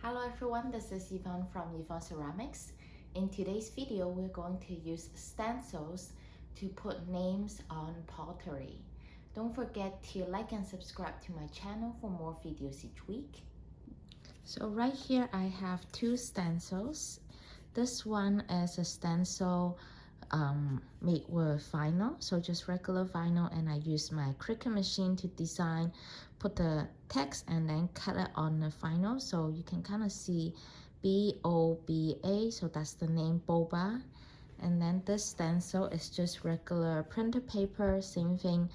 Hello everyone, this is Yvonne from yvonneceramics. In today's video, we're going to use stencils to put names on pottery. Don't forget to like and subscribe to my channel for more videos each week. So right here I have two stencils. This one is a stencil made with vinyl, so just regular vinyl, and I use my Cricut machine to design, put the text and then cut it on the vinyl, so you can kind of see BOBA, so that's the name boba. And then this stencil is just regular printer paper, same thing,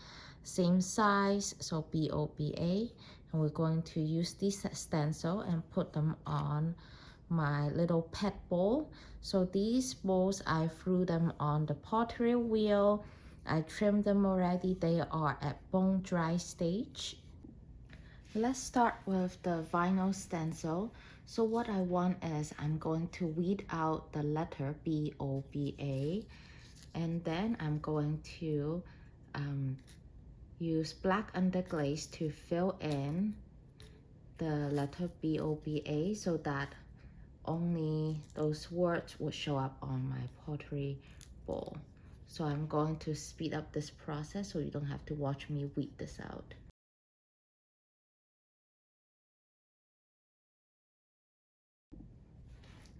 same size, so BOBA. And we're going to use this stencil and put them on my little pet bowl. So these bowls, I threw them on the pottery wheel. I trimmed them already. They are at bone dry stage. Let's start with the vinyl stencil. So what I want is I'm going to weed out the letter BOBA, and then I'm going to use black underglaze to fill in the letter BOBA so that only those words would show up on my pottery bowl. So I'm going to speed up this process so you don't have to watch me weed this out.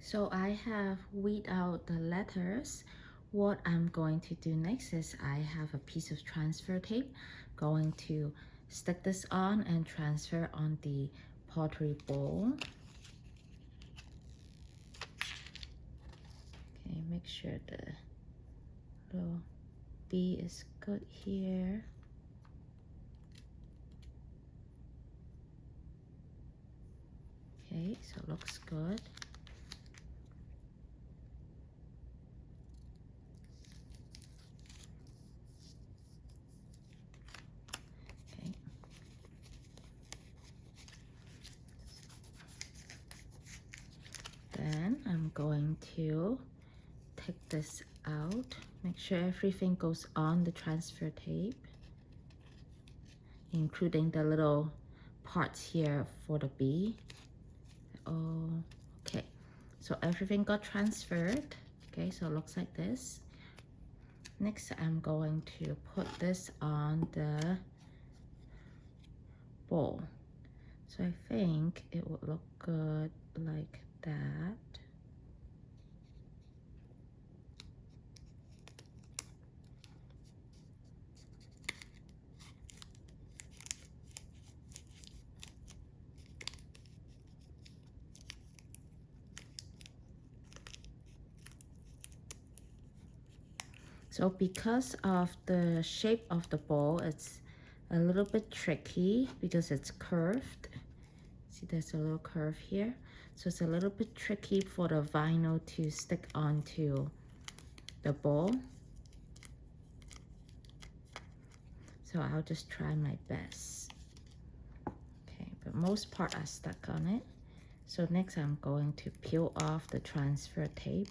So I have weed out the letters. What I'm going to do next is I have a piece of transfer tape, going to stick this on and transfer on the pottery bowl. Okay, make sure the little B is good here. Okay, so it looks good. Okay. Then I'm going to take this out, make sure everything goes on the transfer tape, including the little parts here for the B. Oh, okay, so everything got transferred. Okay, so it looks like this. Next, I'm going to put this on the bowl. So I think it would look good like that. So because of the shape of the bowl, it's a little bit tricky because it's curved. See, there's a little curve here. So it's a little bit tricky for the vinyl to stick onto the bowl. So I'll just try my best. Okay, but most part are stuck on it. So next I'm going to peel off the transfer tape.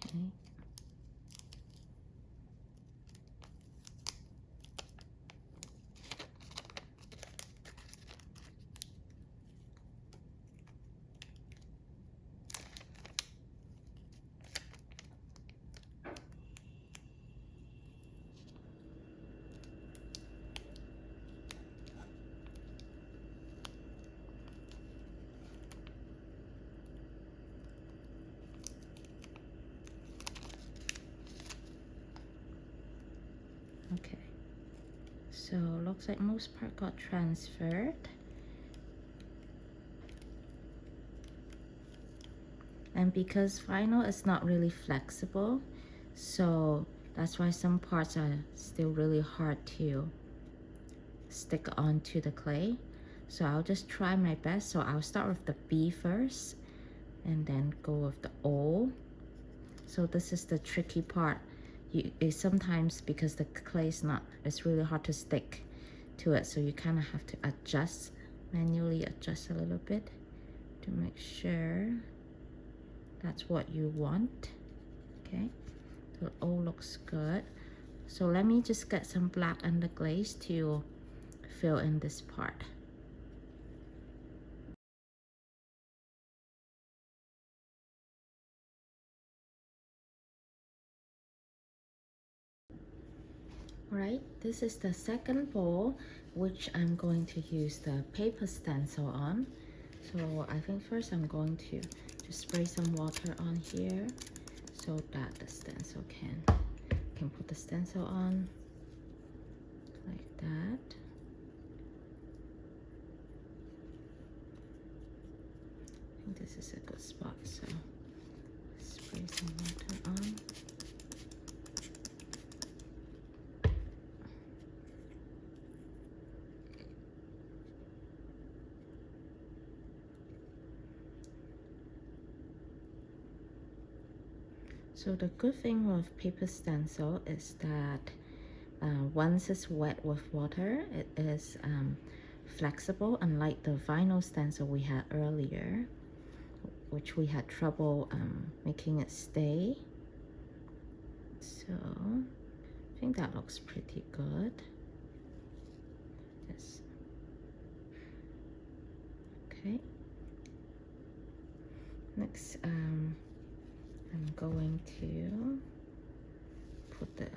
Okay. Okay, so looks like most part got transferred. And because vinyl is not really flexible, so that's why some parts are still really hard to stick onto the clay. So I'll just try my best. So I'll start with the B first and then go with the O. So this is the tricky part. Sometimes because the clay is not, it's really hard to stick to it, so you kind of have to adjust, manually adjust a little bit to make sure that's what you want. Okay, so it all looks good. So let me just get some black underglaze to fill in this part. Alright, this is the second bowl, which I'm going to use the paper stencil on. So I think first I'm going to just spray some water on here so that the stencil can put the stencil on like that. I think this is a good spot, so spray some water on. So the good thing with paper stencil is that once it's wet with water, it is flexible, unlike the vinyl stencil we had earlier, which we had trouble making it stay. So I think that looks pretty good. Yes. Okay. Next, I'm going to put the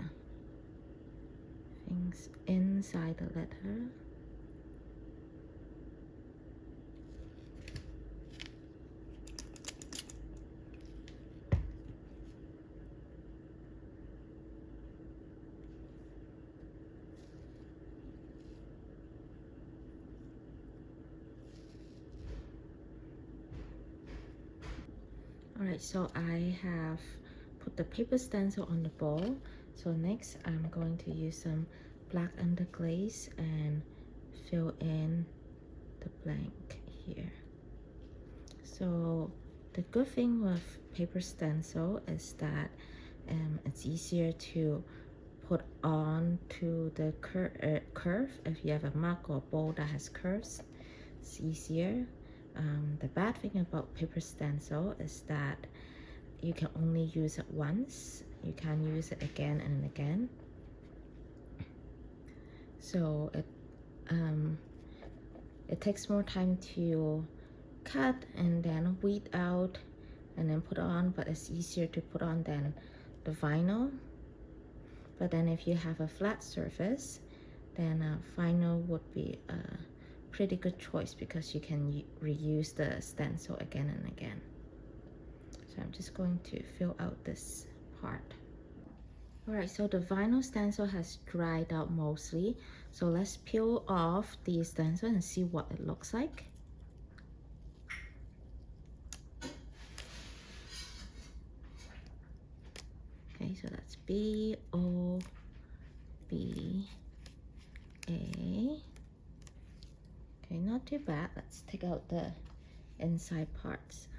things inside the letter. Alright, so I have put the paper stencil on the bowl. So next I'm going to use some black underglaze and fill in the blank here. So the good thing with paper stencil is that it's easier to put on to the curve. If you have a mug or bowl that has curves, it's easier. The bad thing about paper stencil is that you can only use it once. You can't use it again and again. So it takes more time to cut and then weed out and then put on, but it's easier to put on than the vinyl. But then if you have a flat surface, then vinyl would be pretty good choice because you can reuse the stencil again and again. So I'm just going to fill out this part. Alright, so the vinyl stencil has dried out mostly. So let's peel off the stencil and see what it looks like. Okay, so that's B-O-B-A. Okay, not too bad. Let's take out the inside parts.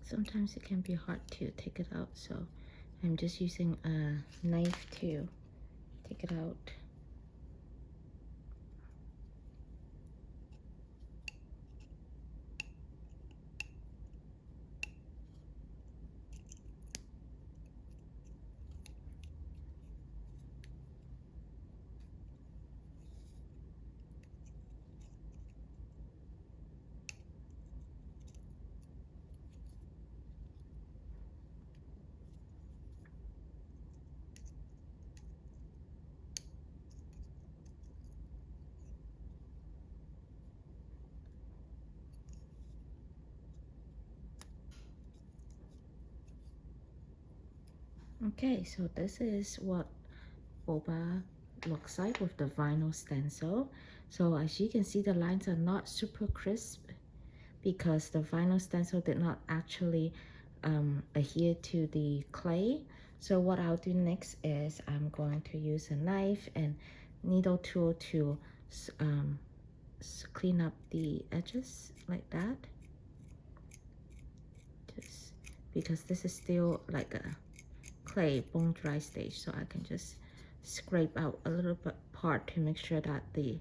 Sometimes it can be hard to take it out, so I'm just using a knife to take it out. Okay, so this is what boba looks like with the vinyl stencil. So as you can see, the lines are not super crisp because the vinyl stencil did not actually adhere to the clay. So what I'll do next is I'm going to use a knife and needle tool to clean up the edges like that, just because this is still like a clay bone dry stage, so I can just scrape out a little bit part to make sure that the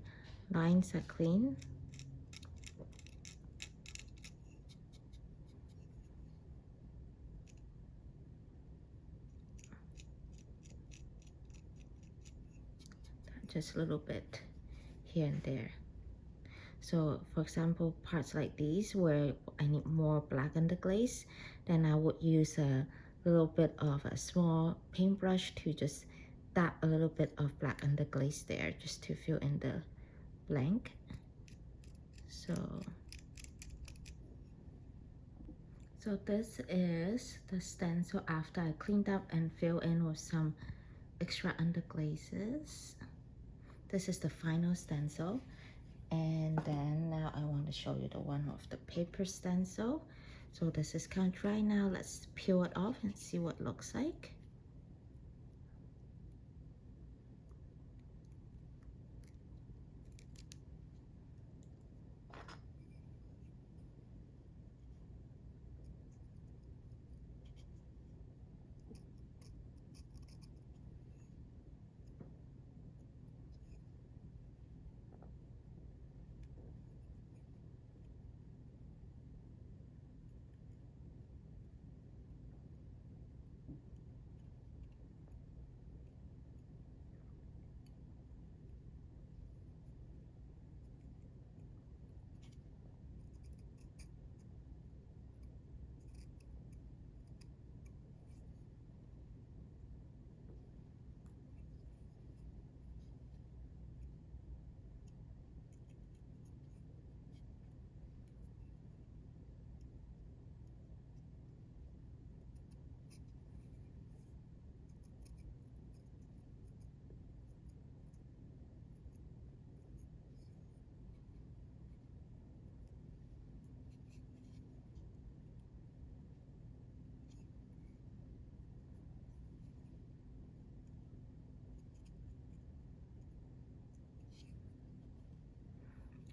lines are clean. Just a little bit here and there. So for example, parts like these where I need more black on the glaze, then I would use a little bit of a small paintbrush to just dab a little bit of black on the glaze there, just to fill in the blank. So this is the stencil after I cleaned up and filled in with some extra underglazes. This is the final stencil. And then now I want to show you the one of the paper stencil. So this is kind of dry now. Let's peel it off and see what it looks like.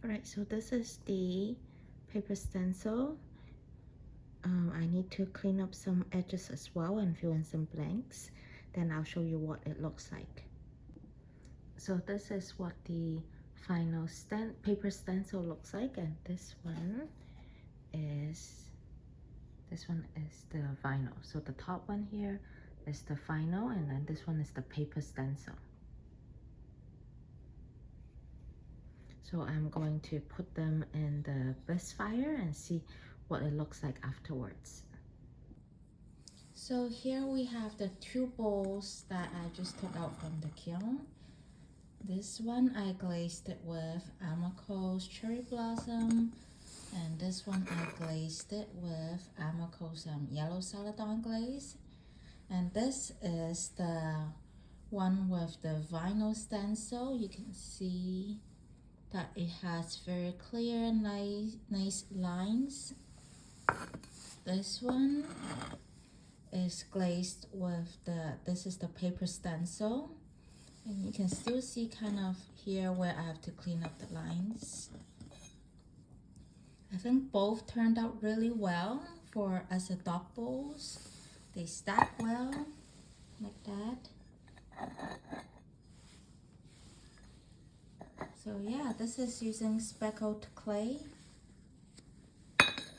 Alright, so this is the paper stencil. I need to clean up some edges as well and fill in some blanks. Then I'll show you what it looks like. So this is what the final paper stencil looks like, and this one is the vinyl. So the top one here is the vinyl, and then this one is the paper stencil. So I'm going to put them in the best fire and see what it looks like afterwards. So here we have the two bowls that I just took out from the kiln. This one I glazed it with Amaco's cherry blossom, and this one I glazed it with Amaco's yellow celadon glaze. And this is the one with the vinyl stencil. You can see that it has very clear, nice lines. This one is glazed with this is the paper stencil. And you can still see kind of here where I have to clean up the lines. I think both turned out really well as a dog bowls. They stack well, like that. So yeah, this is using speckled clay.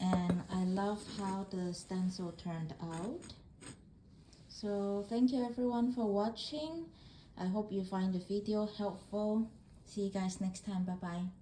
And I love how the stencil turned out. So thank you everyone for watching. I hope you find the video helpful. See you guys next time. Bye bye.